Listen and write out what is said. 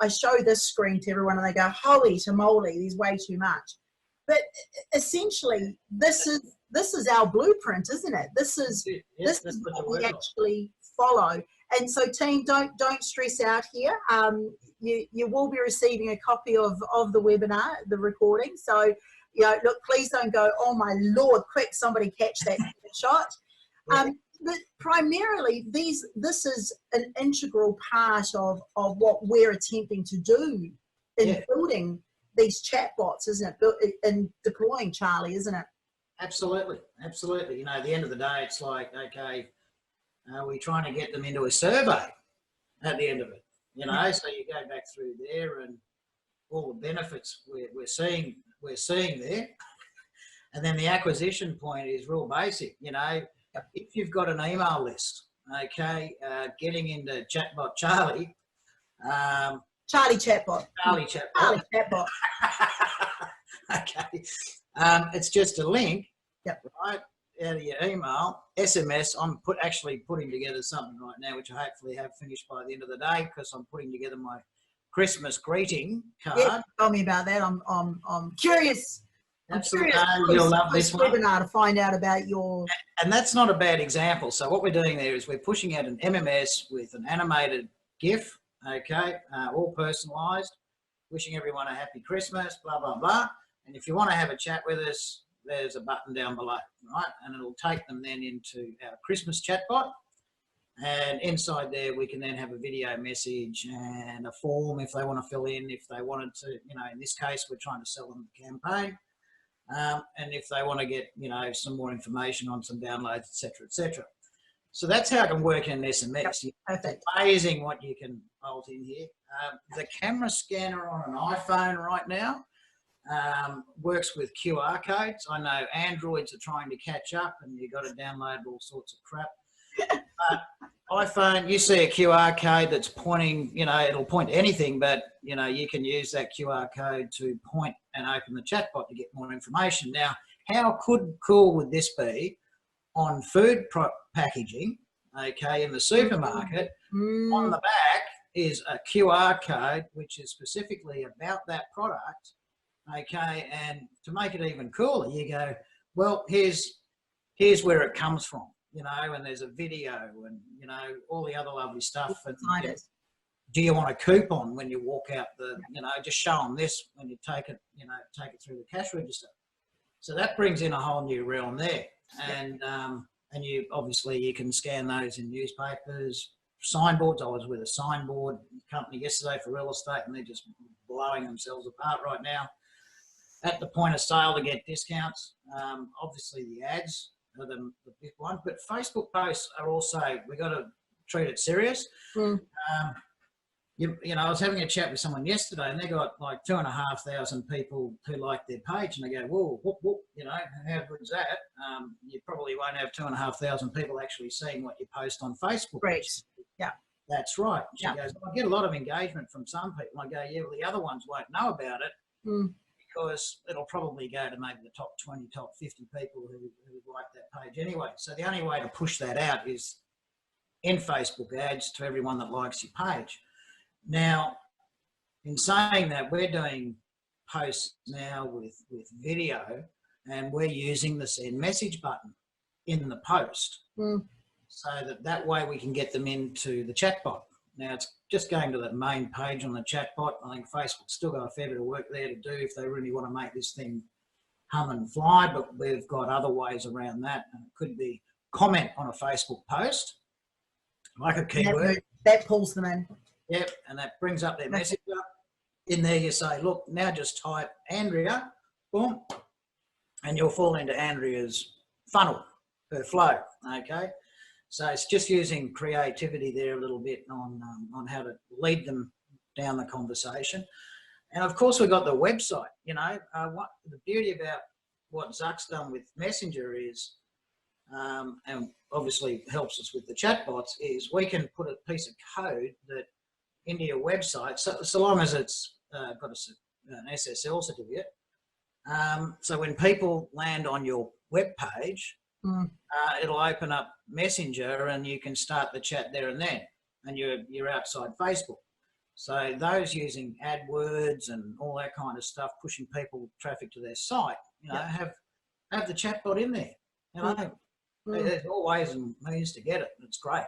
I show this screen to everyone and they go, holy moly, there's way too much. But essentially, this is our blueprint, isn't it? This is what we actually follow. And so, team, don't stress out here. You will be receiving a copy of the webinar, the recording. So, look, please don't go, oh my Lord, quick, somebody catch that shot. But primarily, this is an integral part of what we're attempting to do in building these chatbots, isn't it? And deploying, Charlie, isn't it? Absolutely, absolutely. At the end of the day, it's like, okay, we're trying to get them into a survey at the end of it, so you go back through there and all the benefits we're seeing there. And then the acquisition point is real basic, if you've got an email list, okay, getting into Chatbot Charlie. Charlie Chatbot. Charlie Chatbot. Charlie Chatbot. Okay. It's just a link, right, out of your email, SMS. I'm actually putting together something right now, which I hopefully have finished by the end of the day, because I'm putting together my Christmas greeting card. Yeah, tell me about that. I'm curious. Absolutely. You'll love this one. Webinar to find out about your... And that's not a bad example. So what we're doing there is we're pushing out an MMS with an animated GIF, okay, all personalised, wishing everyone a happy Christmas, blah, blah, blah. And if you want to have a chat with us, there's a button down below, right? And it'll take them then into our Christmas chatbot. And inside there, we can then have a video message and a form if they want to fill in, if they wanted to, in this case, we're trying to sell them the campaign. And if they want to get, some more information on some downloads, etc., etc. So that's how it can work in an SMS. It's amazing what you can bolt in here. The camera scanner on an iPhone right now works with QR codes. I know Androids are trying to catch up and you've got to download all sorts of crap. iPhone, you see a QR code that's pointing, it'll point to anything, but, you can use that QR code to point and open the chatbot to get more information. Now, how cool would this be on food packaging, okay, in the supermarket? On the back is a QR code, which is specifically about that product, okay, and to make it even cooler, you go, well, here's where it comes from. And there's a video and, all the other lovely stuff. And, do you want a coupon when you walk out just show them this when you take it, take it through the cash register. So that brings in a whole new realm there. And you obviously you can scan those in newspapers, signboards. I was with a signboard company yesterday for real estate and they're just blowing themselves apart right now at the point of sale to get discounts. Obviously the ads are the big one, but Facebook posts are also, we got to treat it serious. I was having a chat with someone yesterday and they got like 2,500 people who like their page and they go, whoa, whoop, whoop, how good is that? You probably won't have 2,500 people actually seeing what you post on Facebook. Great. Yeah. That's right. She goes, I get a lot of engagement from some people. I go, yeah, well, the other ones won't know about it because it'll probably go to maybe the top 20, top 50 people who like that page anyway. So the only way to push that out is in Facebook ads to everyone that likes your page. Now, in saying that, we're doing posts now with video and we're using the send message button in the post so that way we can get them into the chatbot. Now, it's just going to the main page on the chatbot. I think Facebook's still got a fair bit of work there to do if they really want to make this thing hum and fly, but we've got other ways around that. And it could be comment on a Facebook post, like a keyword. That pulls them in. Yep, and that brings up their message up. In there you say, look, now just type Andrea, boom, and you'll fall into Andrea's funnel, her flow, okay? So it's just using creativity there a little bit on how to lead them down the conversation. And of course we've got the website, what the beauty about what Zuck's done with Messenger is, and obviously helps us with the chatbots, is we can put a piece of code that into your website, so long as it's got an SSL certificate. So when people land on your web page, it'll open up Messenger and you can start the chat there and then, and you're outside Facebook. So those using AdWords and all that kind of stuff, pushing people traffic to their site, you know, have the chatbot in there. You know, there's all ways and means to get it. It's great.